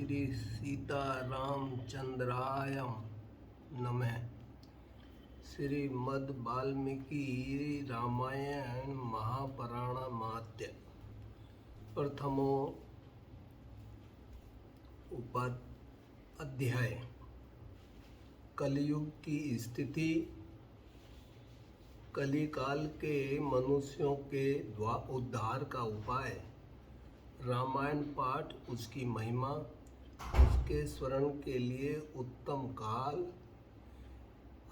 श्री सीतारामचंद्राय नमः। श्रीमद् वाल्मीकि रामायण महापुराणमाद्य प्रथमो अध्याय। कलयुग की स्थिति। कलिकाल के मनुष्यों के उद्धार का उपाय। रामायण पाठ, उसकी महिमा, उसके स्मरण के लिए उत्तम काल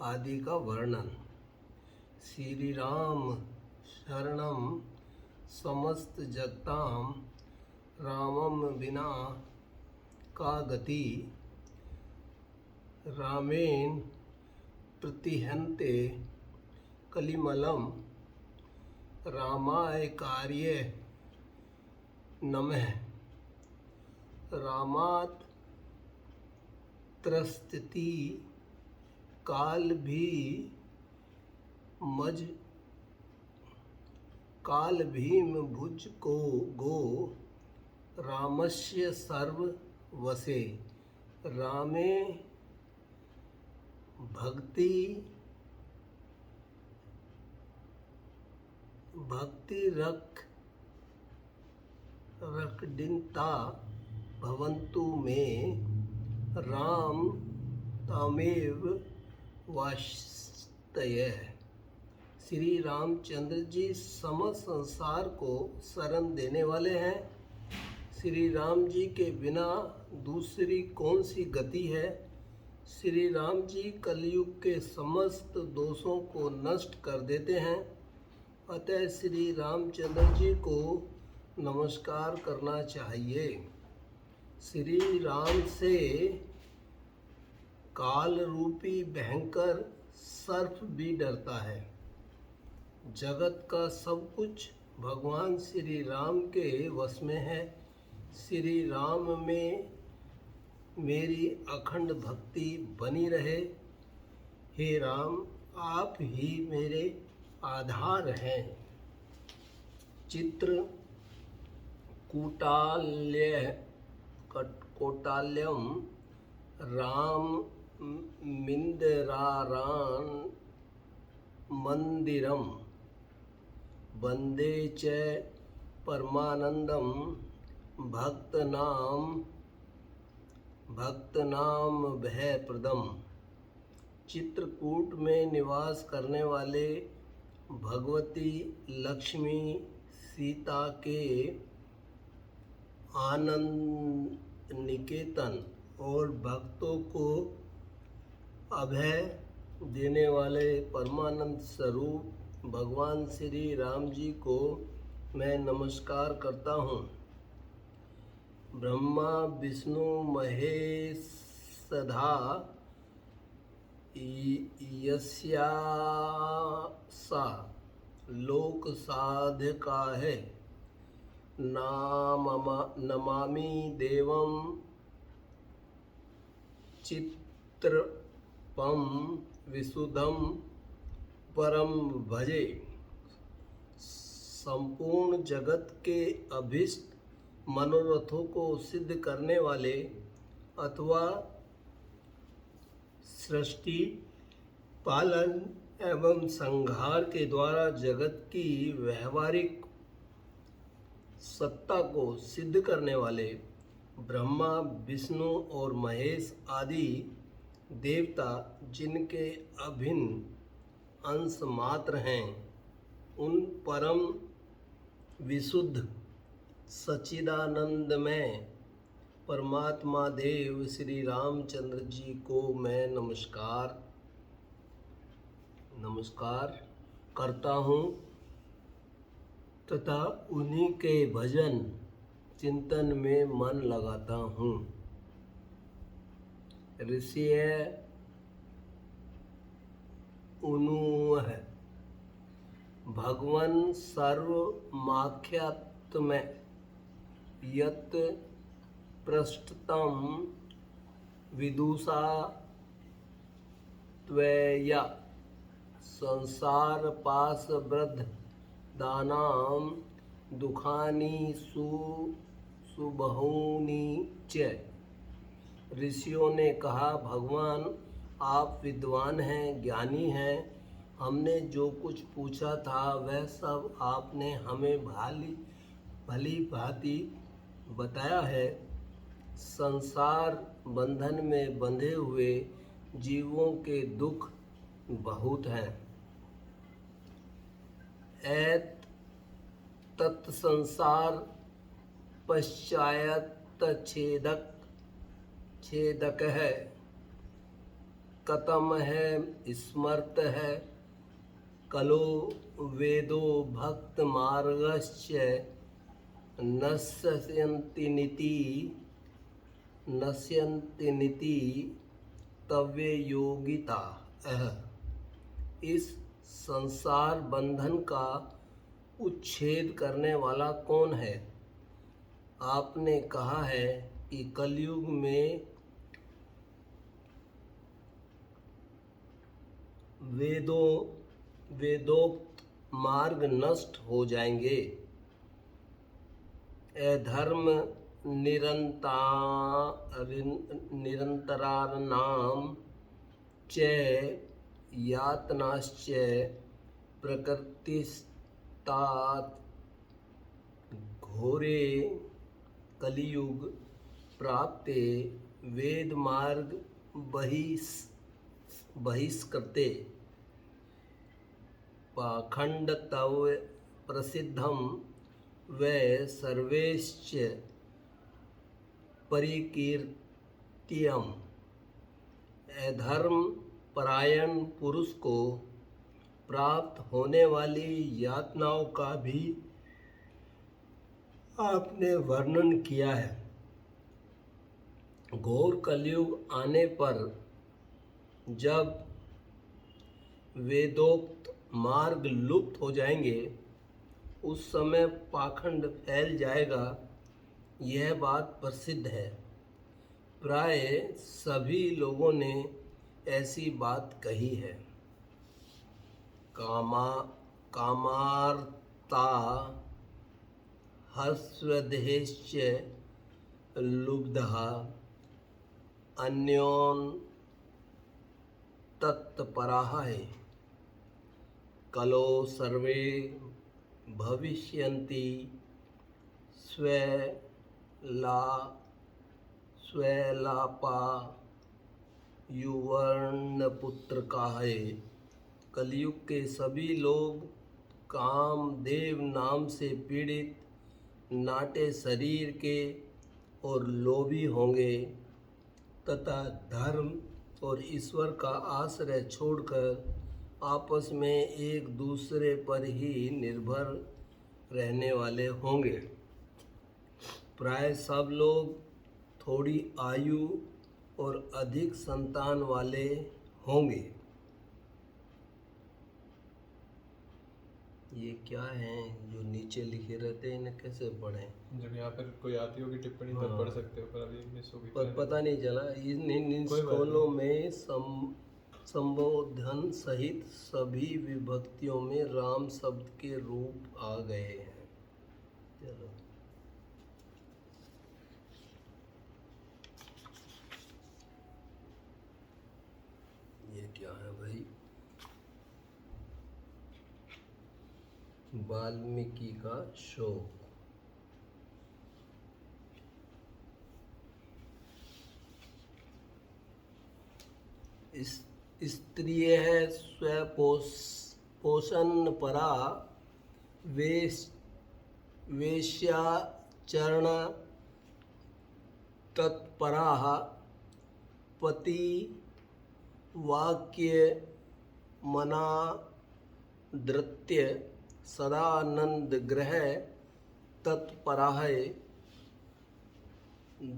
आदि का वर्णन। श्री राम शरणम समस्त जगताम रामम बिना का गति। रामेण प्रतिहन्ते कलिमलम। रामाय कार्ये नमः। रामात त्रस्ति काल भी मज काल भीम भुज को गो। रामस्य सर्व वसे। रामे भक्ति रखडिता भवन्तु मे। राम तमेव वास्तय। श्री रामचंद्र जी समस्त संसार को शरण देने वाले हैं। श्री राम जी के बिना दूसरी कौन सी गति है। श्री राम जी कलयुग के समस्त दोषों को नष्ट कर देते हैं। अतः श्री रामचंद्र जी को नमस्कार करना चाहिए। श्री राम से काल रूपी भयंकर सर्प भी डरता है। जगत का सब कुछ भगवान श्री राम के वश में है। श्री राम में मेरी अखंड भक्ति बनी रहे। हे राम, आप ही मेरे आधार हैं। चित्र कोटाल्यम राम मिंदरारान मंदिरम वंदे च परमानंदम भक्तनाम भयप्रदम। चित्रकूट में निवास करने वाले भगवती लक्ष्मी सीता के आनंद निकेतन और भक्तों को अभय देने वाले परमानंद स्वरूप भगवान श्री राम जी को मैं नमस्कार करता हूँ। ब्रह्मा विष्णु महेश सदा यस्यासा लोक साधका है। नमामि देवं चित्रपम विशुद्धम परम भजे। संपूर्ण जगत के अभीष्ट मनोरथों को सिद्ध करने वाले अथवा सृष्टि पालन एवं संहार के द्वारा जगत की व्यवहारिक सत्ता को सिद्ध करने वाले ब्रह्मा विष्णु और महेश आदि देवता जिनके अभिन्न अंश मात्र हैं, उन परम विशुद्ध सच्चिदानंदमय परमात्मा देव श्री रामचंद्र जी को मैं नमस्कार करता हूँ तथा उन्हीं के भजन चिंतन में मन लगाता हूँ। ऋषिय उनुह भगवन सर्वमाख्यात्म यत् पृष्ठतम विदुषा त्वया संसार पास वृद्ध दानाम दुखानि सुबहुनि च। ऋषियों ने कहा, भगवान आप विद्वान हैं, ज्ञानी हैं। हमने जो कुछ पूछा था वह सब आपने हमें भली भांति बताया है। संसार बंधन में बंधे हुए जीवों के दुख बहुत हैं। ऐत तत्संसार पश्चात छेदक है, कतम है स्मर्त है, कलो वेदो भक्त मार्गश्च नश्यन्ति नीति तव्य योगिता। इस संसार बंधन का उच्छेद करने वाला कौन है? आपने कहा है कि कलयुग में वेदोक्त मार्ग नष्ट हो जाएंगे। अधर्म निरंतराणाम च यातनाश्च प्रकृतिस्तात घोरे कलियुग प्राप्ते वेद मार्ग बहिष्कृते पाखंड तव प्रसिद्धम व सर्वेश्च परिकीर्त्यम। अधर्म परायण पुरुष को प्राप्त होने वाली यातनाओं का भी आपने वर्णन किया है। घोर कलयुग आने पर जब वेदोक्त मार्ग लुप्त हो जाएंगे, उस समय पाखंड फैल जाएगा। यह बात प्रसिद्ध है। प्राय सभी लोगों ने ऐसी बात कही है। कामार्ता हर्षदेश्च लुब्धः अन्योन तत्पराः कलो सर्वे भविष्यन्ति स्वलापा युवर्णपुत्रकाः। कलयुग के सभी लोग कामदेव नाम से पीड़ित नाटे शरीर के और लोभी होंगे तथा धर्म और ईश्वर का आश्रय छोड़कर आपस में एक दूसरे पर ही निर्भर रहने वाले होंगे। प्राय सब लोग थोड़ी आयु और अधिक संतान वाले होंगे। ये क्या है जो नीचे लिखे रहते हैं, इन्हें कैसे पढ़ें? जब यहाँ पर कोई आती होगी टिप्पणी तब पढ़ सकते हो, पर अभी मिस हो गई। पर पता नहीं चला। इन स्कूलों में संबोधन सहित सभी विभक्तियों में राम शब्द के रूप आ गए हैं। चलो, ये क्या है भाई? वाल्मीकि का शोक। स्त्रिय है स्वपोषण परा वेश्याचरण तत्परा पति वाक्य मनादृत्य सदानंद ग्रह तत्परा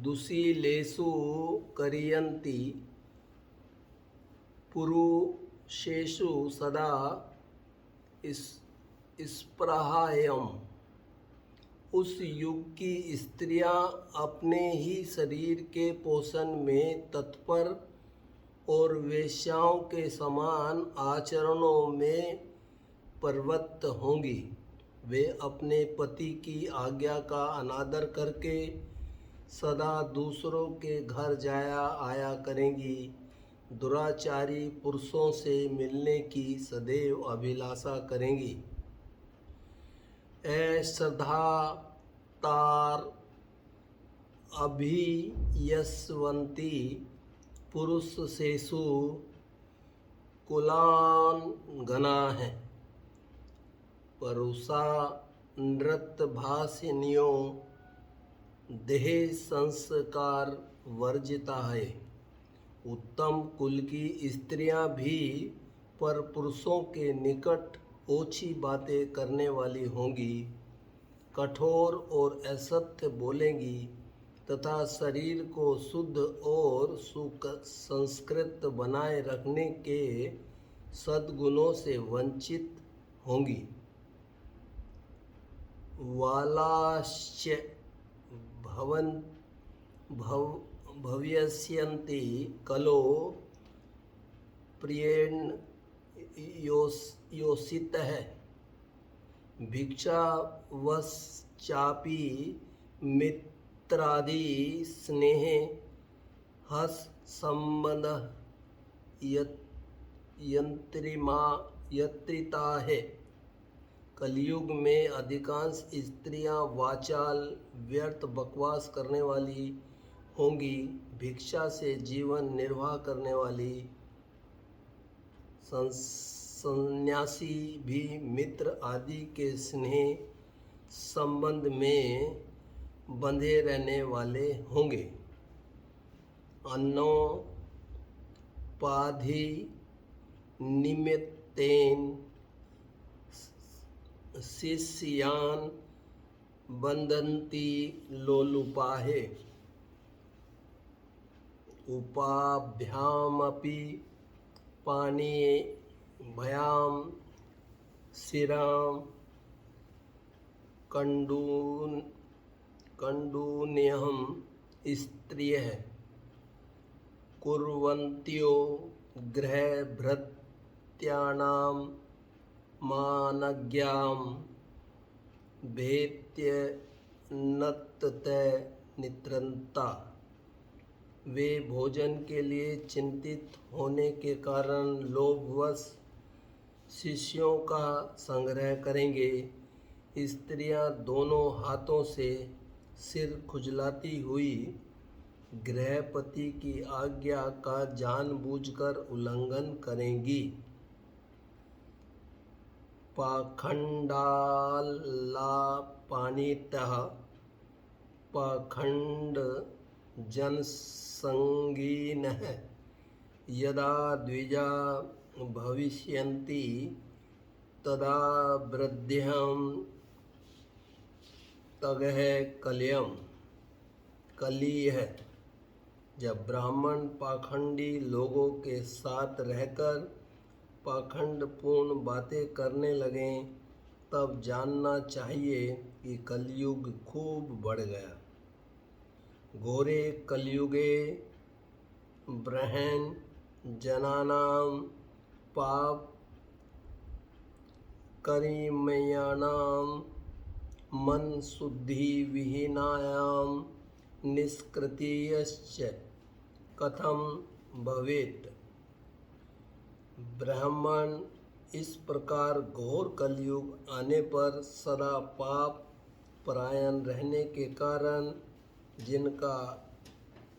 दुशीलेषु करियन्ति पुरुषेषु सदा स्पृहायम्। उस युग की स्त्रियां अपने ही शरीर के पोषण में तत्पर और वेश्याओं के समान आचरणों में प्रवृत्त होंगी। वे अपने पति की आज्ञा का अनादर करके सदा दूसरों के घर जाया आया करेंगी, दुराचारी पुरुषों से मिलने की सदैव अभिलाषा करेंगी। श्रद्धा तार अभियस्वंती पुरुष सेसु कुलांगना है, परुषा नृत्य भाषिनियों देह संस्कार वर्जिता है। उत्तम कुल की स्त्रियां भी पर पुरुषों के निकट ओछी बातें करने वाली होंगी, कठोर और असत्य बोलेंगी तथा शरीर को शुद्ध और सुसंस्कृत बनाए रखने के सद्गुणों से वंचित होंगी। वालाश्च भव्यस्यन्ति कलो प्रियेण योषितः, भिक्षावश्चापि मित्रादि स्नेह हस संबंध यत्रिता है। कलयुग में अधिकांश स्त्रियां वाचाल व्यर्थ बकवास करने वाली होंगी, भिक्षा से जीवन निर्वाह करने वाली। सन्यासी भी मित्र आदि के स्नेह संबंध में बंधे रहने वाले होंगे। अन्नोपाधि निमित्तेन शिष्यान् बंधन्ति लोलुपाहे, उपाभ्यामपि पाणिभ्यां शिरां कण्डून्यं स्त्रियः कुर्वन्त्यो गृहभृत्यानां मानज्ञां भेत्य नत्तते नित्रन्ता। वे भोजन के लिए चिंतित होने के कारण लोभवश शिष्यों का संग्रह करेंगे। स्त्रियां दोनों हाथों से सिर खुजलाती हुई गृहपति की आज्ञा का जानबूझकर उल्लंघन करेंगी। पाखंडालापानितः पाखंड जनसंगिनः यदा द्विजा भविष्यन्ति तदा वृद्ध्यं तगः कलियः। जब ब्राह्मण पाखंडी लोगों के साथ रहकर पाखंडपूर्ण बातें करने लगें, तब जानना चाहिए कि कलयुग खूब बढ़ गया। घोरे कलयुगे ब्रह्मन् जनानां पाप करिमयानां मन शुद्धि विहीनायां निष्कृतियश्च कथम भवेत्। ब्राह्मण इस प्रकार घोर कलयुग आने पर सदा पाप परायण रहने के कारण जिनका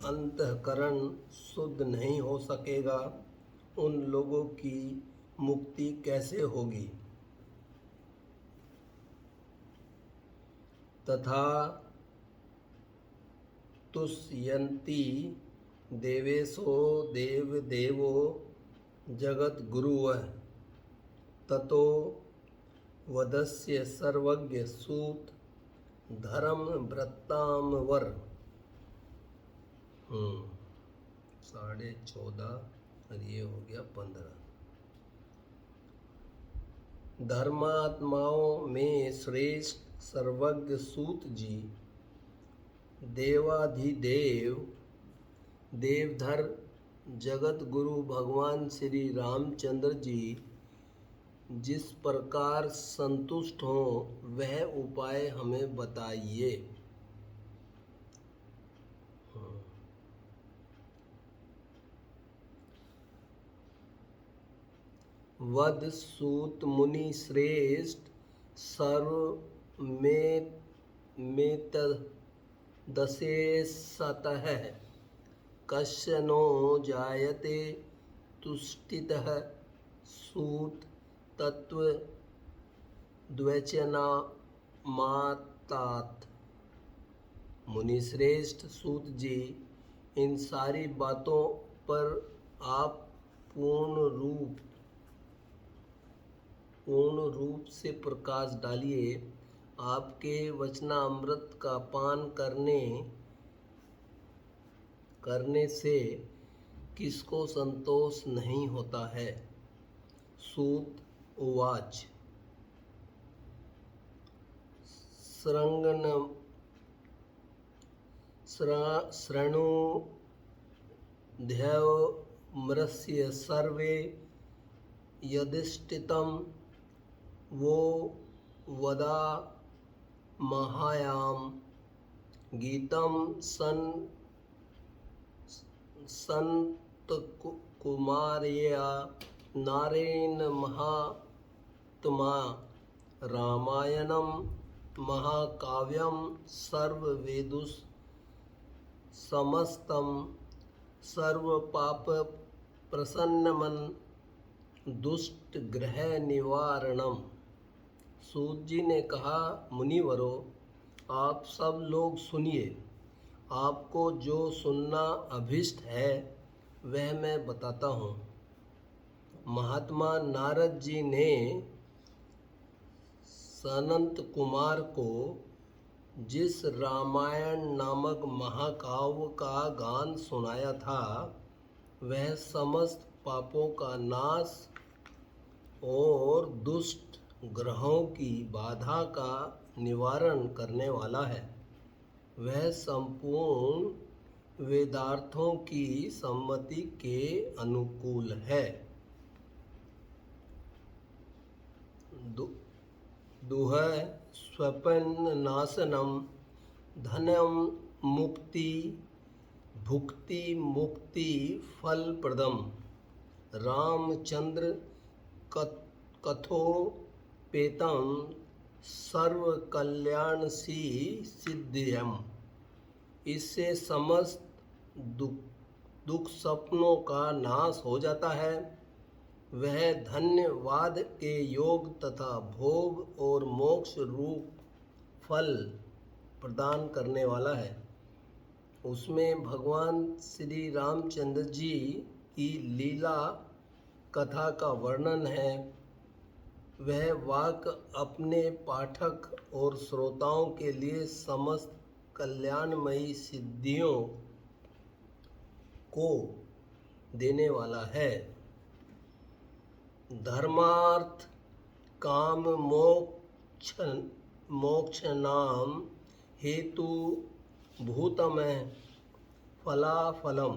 अंतःकरण शुद्ध नहीं हो सकेगा, उन लोगों की मुक्ति कैसे होगी। तथा तुष्यन्ति देवेशो देवदेवो जगद्गुरुः ततो वदस्य सर्वज्ञ सूत धर्म वृत्तामवर। 14.5 और ये हो गया 15। धर्मात्माओं में श्रेष्ठ सर्वज्ञ सूत जी देवाधिदेव देवधर जगत गुरु भगवान श्री रामचंद्र जी जिस प्रकार संतुष्ट हों वह उपाय हमें बताइए। वद सूत मुनि श्रेष्ठ सर्व में दशेशतः कश्चनो जायते तुष्टितः सूत तत्व द्वचना मातात। मुनिश्रेष्ठ सूत जी, इन सारी बातों पर आप पूर्ण रूप से प्रकाश डालिए। आपके वचनामृत का पान करने से किसको संतोष नहीं होता है। सूत उवाच शृणुध्यामृस्य सर्वे यदिष्टितं वो वदा महायाम गीतं संतकुमार्या नारेण महात्मा रामायणं महाकाव्यं सर्ववेदुः समस्तं सर्वपाप प्रसन्नमन दुष्ट ग्रह निवारणम। सूत जी ने कहा, मुनिवरों, आप सब लोग सुनिए। आपको जो सुनना अभिष्ट है वह मैं बताता हूँ। महात्मा नारद जी ने सनत कुमार को जिस रामायण नामक महाकाव्य का गान सुनाया था, वह समस्त पापों का नाश और दुष्ट ग्रहों की बाधा का निवारण करने वाला है। वह संपूर्ण वेदार्थों की सम्मति के अनुकूल है। दुहै स्वपन नाशनम धनम मुक्ति भुक्ति मुक्ति फलप्रदम रामचंद्र कथोपेतम सर्व कल्याणसी सिद्धियम। इससे समस्त दुख सपनों का नाश हो जाता है। वह धन्यवाद के योग तथा भोग और मोक्ष रूप फल प्रदान करने वाला है। उसमें भगवान श्री रामचंद्र जी की लीला कथा का वर्णन है। वह वाक्य अपने पाठक और श्रोताओं के लिए समस्त कल्याणमयी सिद्धियों को देने वाला है। धर्मार्थ काम मोक्ष नाम हेतु भूतमय फलाफलम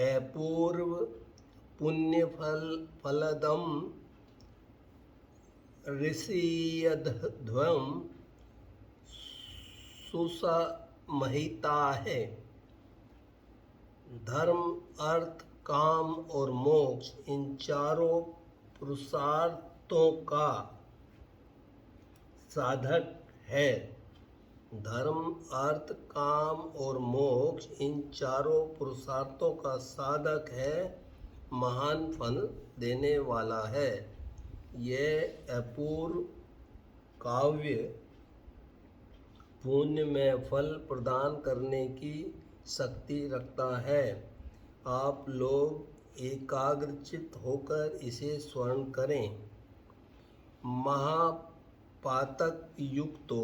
अपूर्व पुण्य फलदम ऋषियध्वम सुसमहिता है। धर्म अर्थ काम और मोक्ष इन चारों पुरुषार्थों का साधक है। धर्म अर्थ काम और मोक्ष इन चारों पुरुषार्थों का साधक है, महान फल देने वाला है। यह अपूर्व काव्य पुण्य में फल प्रदान करने की शक्ति रखता है। आप लोग एकाग्रचित्त होकर इसे स्मरण करें। महापातक युक्तो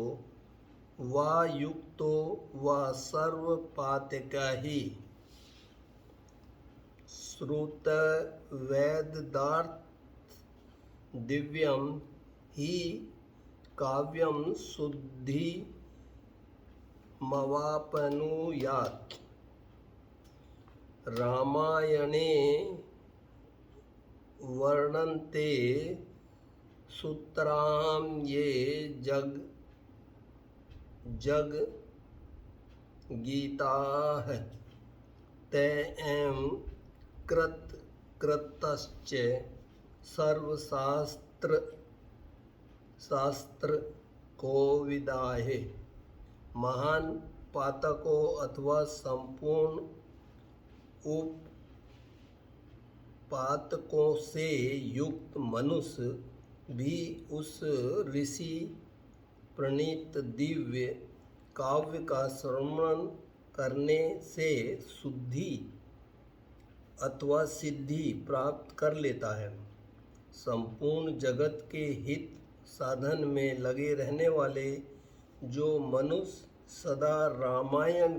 व सर्वपातका ही श्रुत वेदार्थ दिव्यम ही काव्यम शुद्धि मवापनुयात्। रामायणे वर्णन्ते सूत्रां ये जग गीताः ते एं कृत कृतश्च शास्त्र को विदाहे। महान पातकों अथवा संपूर्ण उपपातकों से युक्त मनुष्य भी उस ऋषि प्रणीत दिव्य काव्य का श्रवण करने से शुद्धि अथवा सिद्धि प्राप्त कर लेता है। संपूर्ण जगत के हित साधन में लगे रहने वाले जो मनुष्य सदा रामायण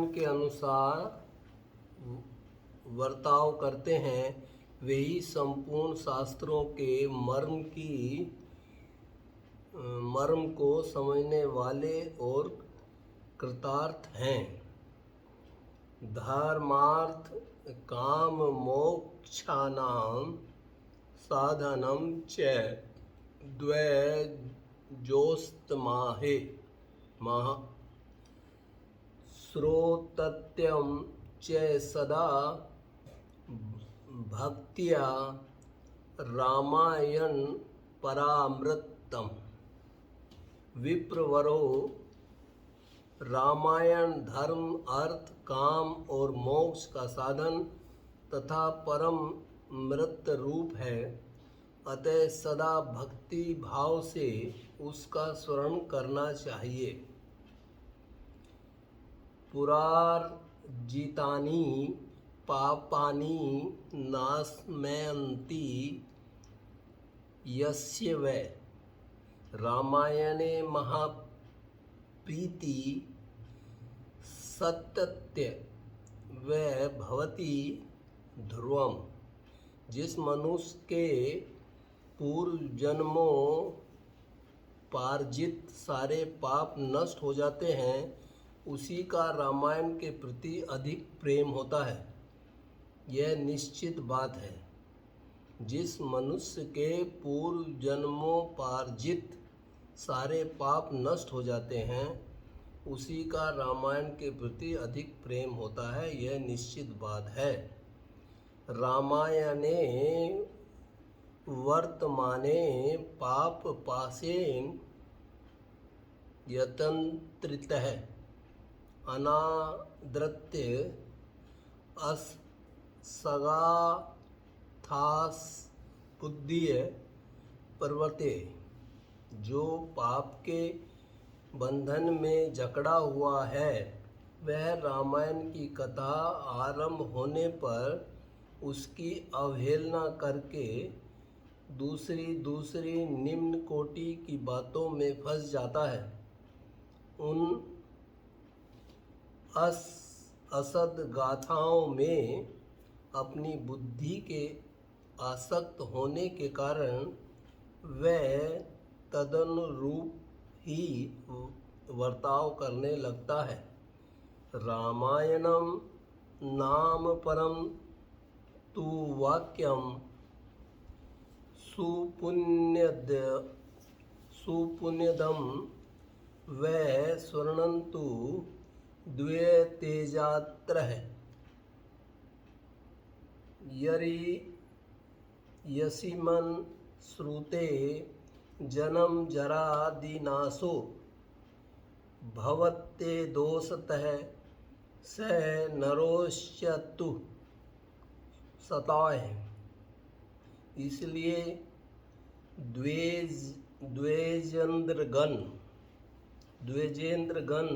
के अनुसार वर्ताव करते हैं, वे ही संपूर्ण शास्त्रों के मर्म को समझने वाले और कृतार्थ हैं। धर्मार्थ काम मोक्षाणां साधनं च द्वयोस्तमाहे श्रोतत्यं च सदा भक्त्या रामायण परामृतम्। विप्रवरो रामायण धर्म अर्थ काम और मोक्ष का साधन तथा परम मृत रूप है, अतः सदा भक्ति भाव से उसका स्मरण करना चाहिए। पुरार्जितानि पापानि नाशयन्ति यस्य वै रामायणे महाप्रीति सत्य वै भवति ध्रुवम्। जिस मनुष्य के पूर्व जन्मों पार्जित सारे पाप नष्ट हो जाते हैं, उसी का रामायण के प्रति अधिक प्रेम होता है, यह निश्चित बात है। जिस मनुष्य के पूर्व जन्मों पार्जित सारे पाप नष्ट हो जाते हैं, उसी का रामायण के प्रति अधिक प्रेम होता है, यह निश्चित बात है। रामायणे वर्तमाने पाप पाशेन यतन्त्रितः अनादृत्य असगाथास बुद्धि प्रवर्ते। जो पाप के बंधन में जकड़ा हुआ है, वह रामायण की कथा आरंभ होने पर उसकी अवहेलना करके दूसरी निम्न कोटि की बातों में फंस जाता है। उन असद गाथाओं में अपनी बुद्धि के आसक्त होने के कारण वह तदनुरूप ही वर्ताव करने लगता है। रामायणम नाम परम तु वाक्यम सुपुण्यदम वै स्वर्णन्तु द्वे तेजात्रः। यसीमन श्रुते जन्म जरादिनाशो भवते दोषतः स नरोष्यतु सताय। इसलिए द्विजेंद्रगण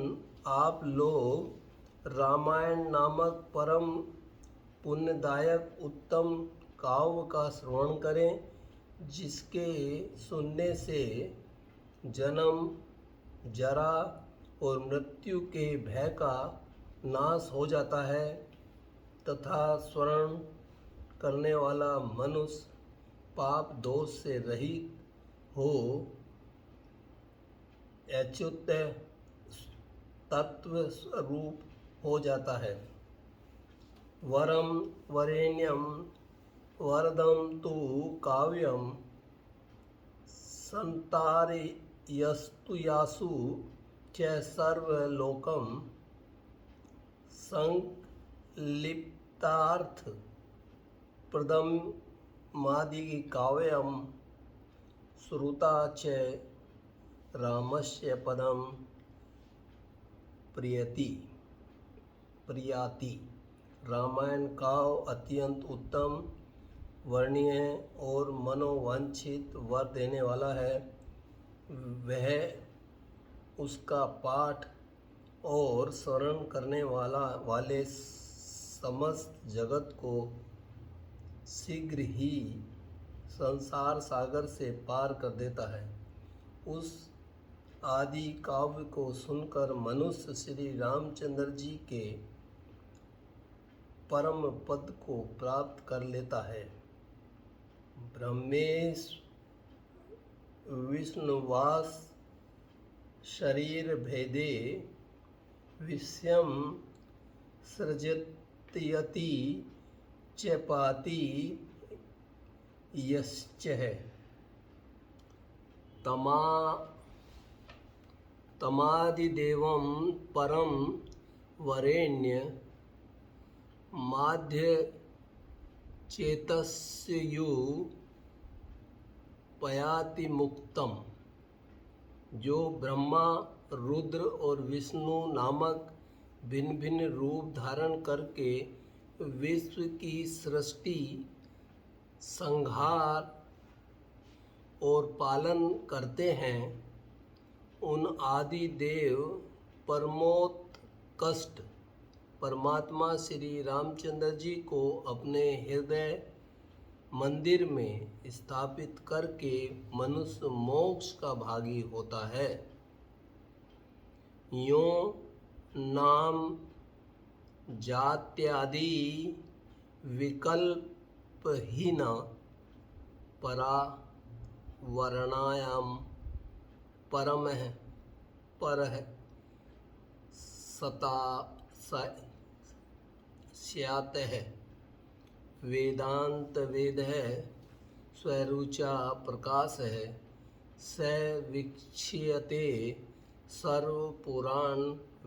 आप लोग रामायण नामक परम पुण्यदायक उत्तम काव्य का श्रवण करें, जिसके सुनने से जन्म जरा और मृत्यु के भय का नाश हो जाता है तथा श्रवण करने वाला मनुष्य पाप दोष से रहित हो अच्युत तत्व स्वरूप हो जाता है। वरम वरेण्यम वरदं तु काव्यं संतारयस्तु यासु च सर्वलोकं संलिप्तार्थ प्रदमादिकाव्यं श्रुता च रामस्य पदं प्रियाति। रामायण काव्य अत्यंत उत्तम, वर्णनीय और मनोवांछित वर देने वाला है। वह उसका पाठ और श्रवण करने वाले समस्त जगत को शीघ्र ही संसार सागर से पार कर देता है। उस आदि काव्य को सुनकर मनुष्य श्री रामचंद्र जी के परम पद को प्राप्त कर लेता है। ब्रह्मेश विष्णुवास शरीर भेदे विषयम सृजत्यति च पाति यश्च तमादिदेवं परम वरेण्य माध्य चेतस्यु पयाति मुक्तम। जो ब्रह्मा, रुद्र और विष्णु नामक भिन्न भिन्न रूप धारण करके विश्व की सृष्टि, संहार और पालन करते हैं, उन आदि देव परमोत्कृष्ट परमात्मा श्री रामचंद्र जी को अपने हृदय मंदिर में स्थापित करके मनुष्य मोक्ष का भागी होता है। यों नाम जात्यादि विकल्पहीन परावरणायां परमः परः स्यातः वेदांत वेदः स्वरुचा प्रकाशः स वीक्ष्यते सर्वपुराण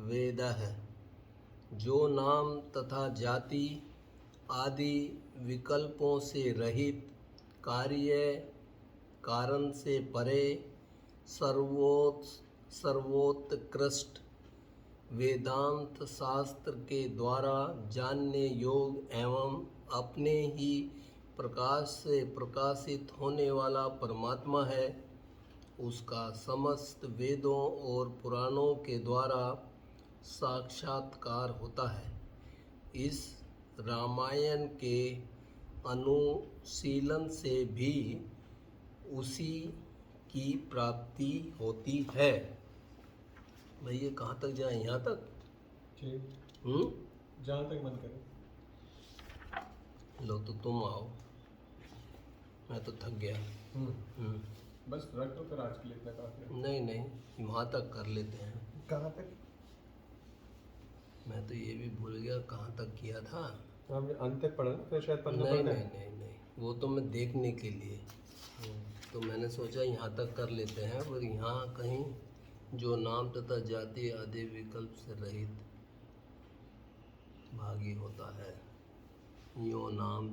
वेदः। जो नाम तथा जाति आदि विकल्पों से रहित, कार्य कारण से परे, सर्वोत्कृष्ट वेदांत शास्त्र के द्वारा जानने योग्य एवं अपने ही प्रकाश से प्रकाशित होने वाला परमात्मा है। उसका समस्त वेदों और पुराणों के द्वारा साक्षात्कार होता है। इस रामायण के अनुशीलन से भी उसी की प्राप्ति होती है। भाई ये कहाँ तक जाए? यहाँ तक? ठीक। जहाँ तक मन करे। लो तो तुम आओ, मैं तो थक गया। बस रख दो फिर, आज के लिए इतना काफी है। नहीं, वहाँ तक कर लेते हैं। कहाँ तक? मैं तो ये भी भूल गया कहाँ तक किया था। हमने अंत तक पढ़ा ना, फिर शायद पढ़ना नहीं, पड़ता है। नहीं, वो तो मैं देखने के लिए, तो मैंने सोचा यहाँ तक कर लेते हैं। और यहाँ कहीं जो नाम तथा जाति आदि विकल्प से रहित भागी होता है, यो नाम